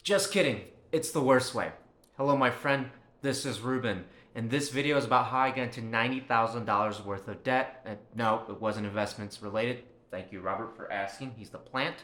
Just kidding. It's the worst way. Hello, my friend. This is Ruben. And this video is about how I got into $90,000 worth of debt. No, it wasn't investments related. Thank you, Robert, for asking. He's the plant.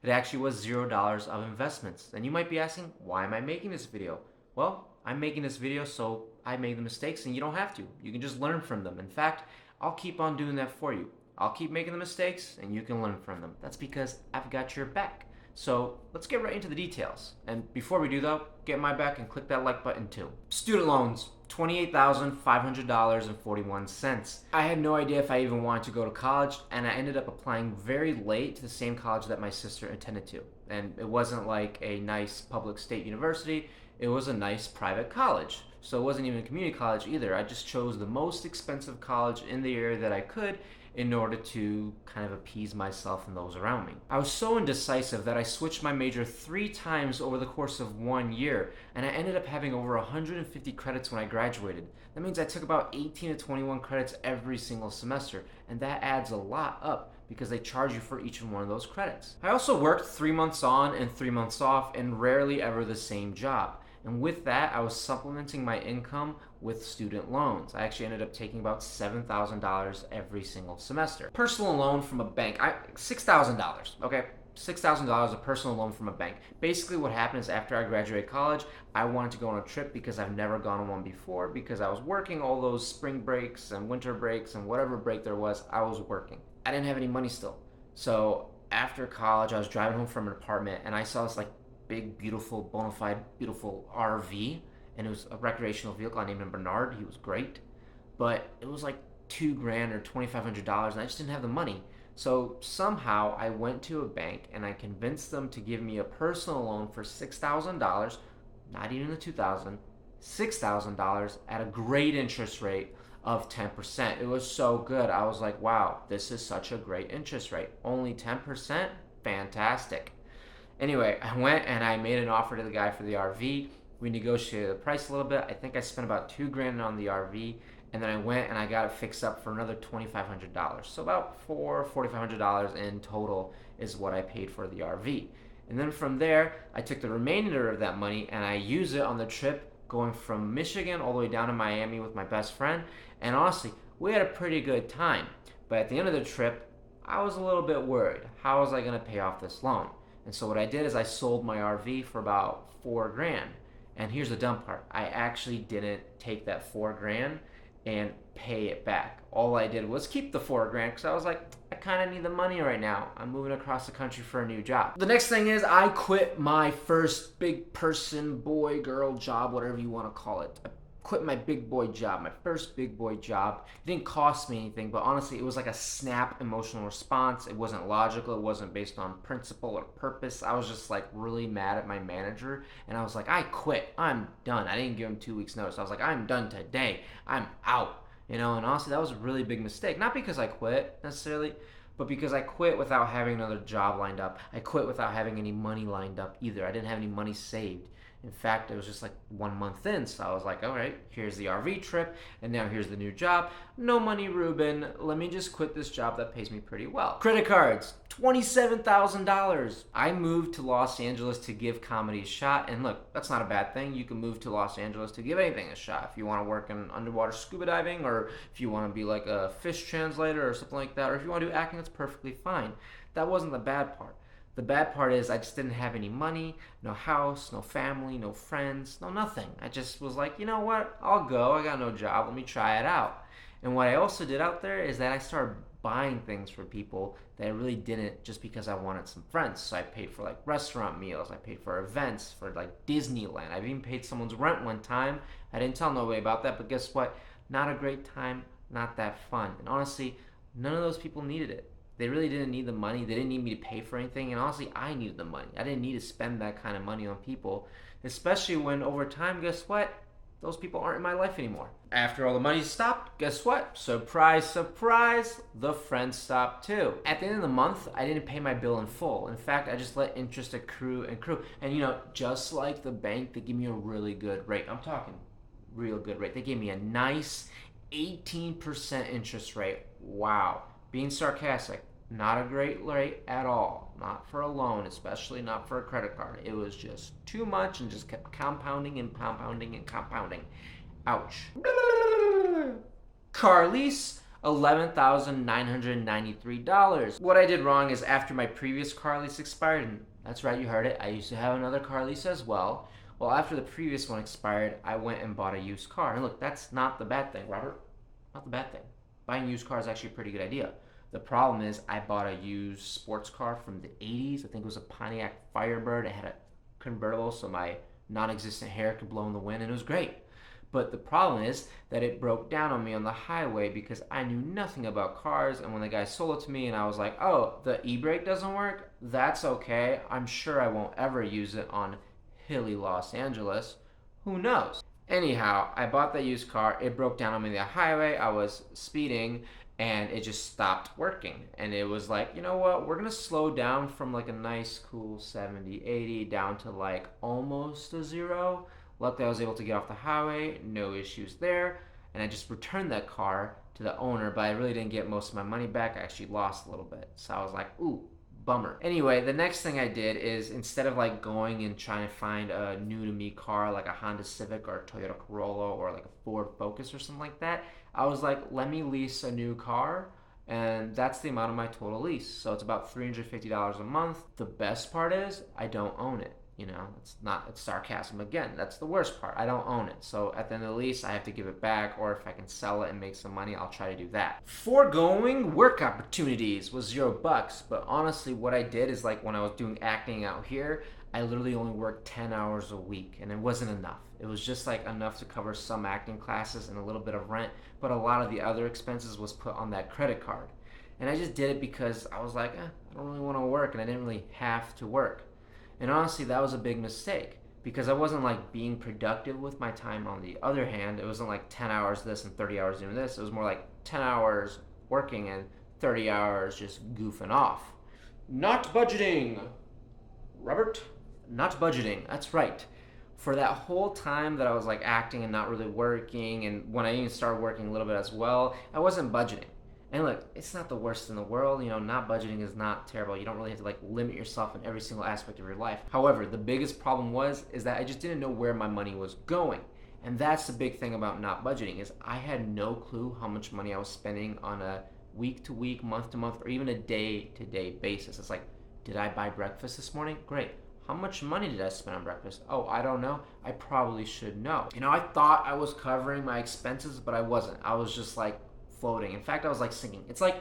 It actually was $0 of investments. And you might be asking, why am I making this video? Well, I'm making this video so I made the mistakes and you don't have to. You can just learn from them. In fact, I'll keep on doing that for you. I'll keep making the mistakes and you can learn from them. That's because I've got your back. So let's get right into the details. And before we do though, get my back and click that like button too. Student loans, $28,500.41. I had no idea if I even wanted to go to college, and I ended up applying very late to the same college that my sister attended to. And it wasn't like a nice public state university, it was a nice private college. So it wasn't even a community college either. I just chose the most expensive college in the area that I could in order to kind of appease myself and those around me. I was so indecisive that I switched my major 3 times over the course of 1 year, and I ended up having over 150 credits when I graduated. That means I took about 18 to 21 credits every single semester, and that adds a lot up because they charge you for each one of those credits. I also worked 3 months on and 3 months off, and rarely ever the same job. And with that, I was supplementing my income with student loans. I actually ended up taking about $7,000 every single semester. Personal loan from a bank, $6,000, okay? $6,000 a personal loan from a bank. Basically what happened is after I graduated college, I wanted to go on a trip because I've never gone on one before, because I was working all those spring breaks and winter breaks and whatever break there was, I was working. I didn't have any money still. So after college, I was driving home from an apartment and I saw this big, beautiful, bona fide, beautiful RV, and it was a recreational vehicle. I named him Bernard. He was great, but it was like $2,000 or $2,500, and I just didn't have the money. So somehow I went to a bank and I convinced them to give me a personal loan for $6,000, not even the $2,000, $6,000 at a great interest rate of 10%. It was so good. I was like, wow, this is such a great interest rate. Only 10%? Fantastic. Anyway, I went and I made an offer to the guy for the RV. We negotiated the price a little bit. I think I spent about $2,000 on the RV, and then I went and I got it fixed up for another $2,500. So about $4,500 in total is what I paid for the RV. And then from there, I took the remainder of that money and I used it on the trip going from Michigan all the way down to Miami with my best friend. And honestly, we had a pretty good time. But at the end of the trip, I was a little bit worried. How was I going to pay off this loan? And so what I did is I sold my RV for about $4,000. And here's the dumb part. I actually didn't take that $4,000 and pay it back. All I did was keep the $4,000 because I was like, I kind of need the money right now. I'm moving across the country for a new job. The next thing is I quit my first big person, boy, girl job, whatever you want to call it. I quit my big boy job, my first big boy job. It didn't cost me anything, but honestly, it was like a snap emotional response. It wasn't logical. It wasn't based on principle or purpose. I was just really mad at my manager, and I was like, I quit. I'm done. I didn't give him 2 weeks notice. I was like, I'm done today. I'm out. And honestly, that was a really big mistake. Not because I quit necessarily, but because I quit without having another job lined up. I quit without having any money lined up either. I didn't have any money saved. In fact, it was just 1 month in, so I was like, all right, here's the RV trip, and now here's the new job. No money, Ruben. Let me just quit this job that pays me pretty well. Credit cards, $27,000. I moved to Los Angeles to give comedy a shot, and look, that's not a bad thing. You can move to Los Angeles to give anything a shot. If you want to work in underwater scuba diving, or if you want to be like a fish translator or something like that, or if you want to do acting, that's perfectly fine. That wasn't the bad part. The bad part is I just didn't have any money, no house, no family, no friends, no nothing. I just was like, you know what? I'll go. I got no job. Let me try it out. And what I also did out there is that I started buying things for people that I really didn't, just because I wanted some friends. So I paid for restaurant meals. I paid for events for Disneyland. I've even paid someone's rent one time. I didn't tell nobody about that, but guess what? Not a great time, not that fun. And honestly, none of those people needed it. They really didn't need the money. They didn't need me to pay for anything. And honestly, I needed the money. I didn't need to spend that kind of money on people, especially when over time, guess what? Those people aren't in my life anymore. After all the money stopped, guess what? Surprise, surprise, the friends stopped too. At the end of the month, I didn't pay my bill in full. In fact, I just let interest accrue and accrue. And just like the bank, they give me a really good rate. I'm talking real good rate. They gave me a nice 18% interest rate. Wow. Being sarcastic, Not a great rate at all. Not for a loan, especially not for a credit card. It was just too much and just kept compounding and compounding and compounding. Ouch. Car lease, $11,993. What I did wrong is after my previous car lease expired, and that's right, you heard it, I used to have another car lease as well. Well, after the previous one expired, I went and bought a used car. And look, that's not the bad thing, Robert. Not the bad thing. Buying a used car is actually a pretty good idea. The problem is I bought a used sports car from the 80s. I think it was a Pontiac Firebird. It had a convertible so my non-existent hair could blow in the wind, and it was great. But the problem is that it broke down on me on the highway because I knew nothing about cars, and when the guy sold it to me and I was like, oh, the e-brake doesn't work? That's okay. I'm sure I won't ever use it on hilly Los Angeles. Who knows? Anyhow, I bought that used car. It broke down on me on the highway. I was speeding and it just stopped working. And it was like, you know what? We're going to slow down from like a nice, cool 70, 80 down to like almost a 0. Luckily, I was able to get off the highway. No issues there. And I just returned that car to the owner, but I really didn't get most of my money back. I actually lost a little bit. So I was like, ooh, bummer. Anyway, the next thing I did is instead of like going and trying to find a new to me car like a Honda Civic or a Toyota Corolla or like a Ford Focus or something like that, I was like, let me lease a new car, and that's the amount of my total lease. So it's about $350 a month. The best part is I don't own it. You know, it's sarcasm again. That's the worst part. I don't own it. So at the end of the lease, I have to give it back, or if I can sell it and make some money, I'll try to do that. Foregoing work opportunities was $0. But honestly, what I did is like when I was doing acting out here, I literally only worked 10 hours a week, and it wasn't enough. It was just like enough to cover some acting classes and a little bit of rent, but a lot of the other expenses was put on that credit card. And I just did it because I was like, I don't really want to work, and I didn't really have to work. And honestly, that was a big mistake because I wasn't like being productive with my time. On the other hand, it wasn't like 10 hours this and 30 hours doing this. It was more like 10 hours working and 30 hours just goofing off. Not budgeting. Robert, not budgeting. That's right. For that whole time that I was like acting and not really working, and when I even started working a little bit as well, I wasn't budgeting. And look, it's not the worst in the world. You know, not budgeting is not terrible. You don't really have to like limit yourself in every single aspect of your life. However, the biggest problem is that I just didn't know where my money was going. And that's the big thing about not budgeting is I had no clue how much money I was spending on a week to week, month to month, or even a day to day basis. It's like, did I buy breakfast this morning? Great. How much money did I spend on breakfast? Oh, I don't know. I probably should know. You know, I thought I was covering my expenses, but I wasn't. I was just like floating. In fact, I was like singing. It's like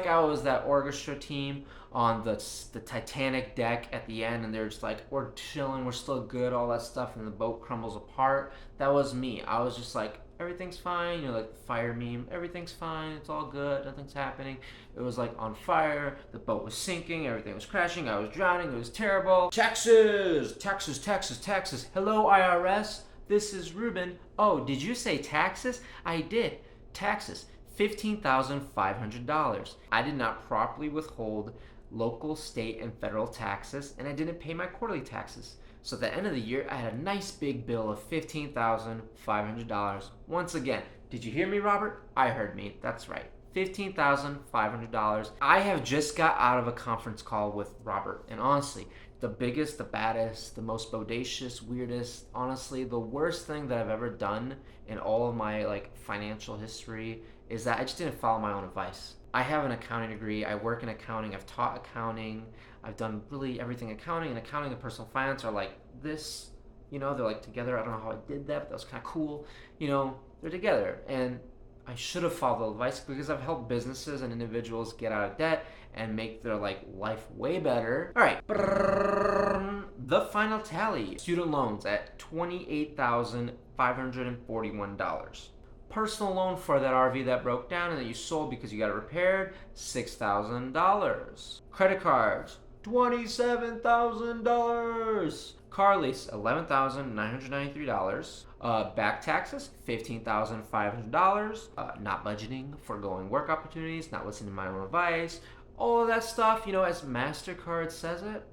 I was that orchestra team on the Titanic deck at the end, and they're just like, we're chilling, we're still good, all that stuff, and the boat crumbles apart. That was me. I was just like, everything's fine, you know, like the fire meme, everything's fine, it's all good, nothing's happening. It was like on fire, the boat was sinking, everything was crashing, I was drowning, it was terrible. Taxes. Hello, IRS. This is Ruben. Oh, did you say taxes? I did. Taxes. $15,500. I did not properly withhold local, state, and federal taxes, and I didn't pay my quarterly taxes. So at the end of the year, I had a nice big bill of $15,500. Once again, did you hear me, Robert? I heard me. That's right. $15,500. I have just got out of a conference call with Robert, and honestly, the biggest, the baddest, the most bodacious, weirdest, honestly, the worst thing that I've ever done in all of my like financial history is that I just didn't follow my own advice. I have an accounting degree. I work in accounting. I've taught accounting. I've done really everything accounting, and accounting and personal finance are like this, you know, they're like together. I don't know how I did that, but that was kind of cool. You know, they're together, and I should have followed the advice because I've helped businesses and individuals get out of debt and make their like life way better. All right, the final tally: student loans at $28,541. Personal loan for that RV that broke down and that you sold because you got it repaired, $6,000. Credit cards, $27,000. Car lease, $11,993. Back taxes, $15,500. Not budgeting, foregoing work opportunities, not listening to my own advice. All of that stuff, you know, as MasterCard says it,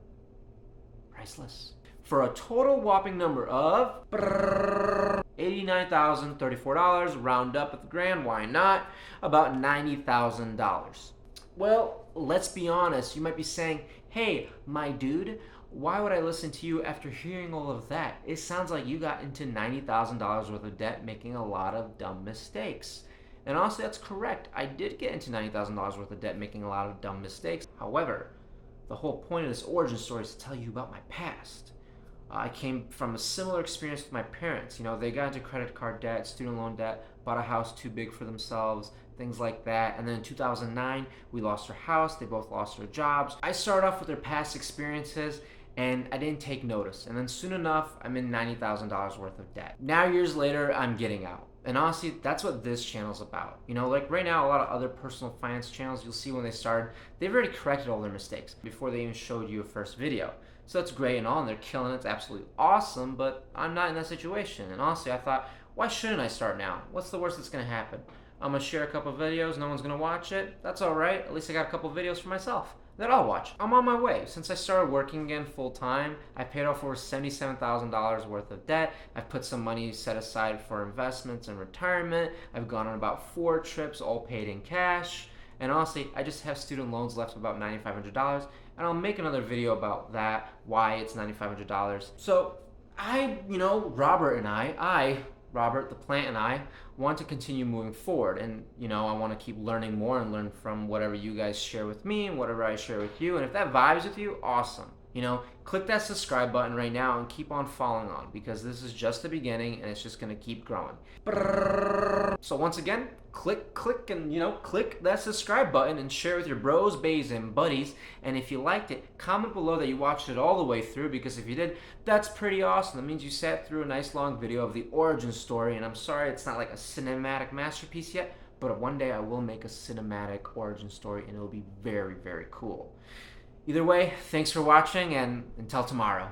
priceless. For a total whopping number of $89,034, round up at the grand, why not? About $90,000. Well, let's be honest. You might be saying, hey, my dude, why would I listen to you after hearing all of that? It sounds like you got into $90,000 worth of debt making a lot of dumb mistakes. And honestly, that's correct. I did get into $90,000 worth of debt making a lot of dumb mistakes. However, the whole point of this origin story is to tell you about my past. I came from a similar experience with my parents. They got into credit card debt, student loan debt, bought a house too big for themselves, things like that. And then in 2009, we lost our house. They both lost their jobs. I started off with their past experiences and I didn't take notice. And then soon enough, I'm in $90,000 worth of debt. Now, years later, I'm getting out. And honestly, that's what this channel's about. Like right now, a lot of other personal finance channels, you'll see when they started, they've already corrected all their mistakes before they even showed you a first video. So that's great and all, and they're killing it. It's absolutely awesome, but I'm not in that situation. And honestly, I thought, why shouldn't I start now? What's the worst that's gonna happen? I'm gonna share a couple videos, no one's gonna watch it. That's all right. At least I got a couple videos for myself that I'll watch. I'm on my way. Since I started working again full time, I paid off over $77,000 worth of debt. I've put some money set aside for investments and retirement. I've gone on about 4 trips, all paid in cash. And honestly, I just have student loans left of about $9,500, and I'll make another video about that, why it's $9,500. So Robert the plant and I want to continue moving forward, and I want to keep learning more and learn from whatever you guys share with me and whatever I share with you. And if that vibes with you, awesome. Click that subscribe button right now and keep on following on, because this is just the beginning and it's just going to keep growing. So once again, click and click that subscribe button and share with your bros, bays, and buddies. And if you liked it, comment below that you watched it all the way through, because if you did, that's pretty awesome. That means you sat through a nice long video of the origin story. And I'm sorry it's not like a cinematic masterpiece yet, but one day I will make a cinematic origin story and it'll be very, very cool. Either way, thanks for watching, and until tomorrow.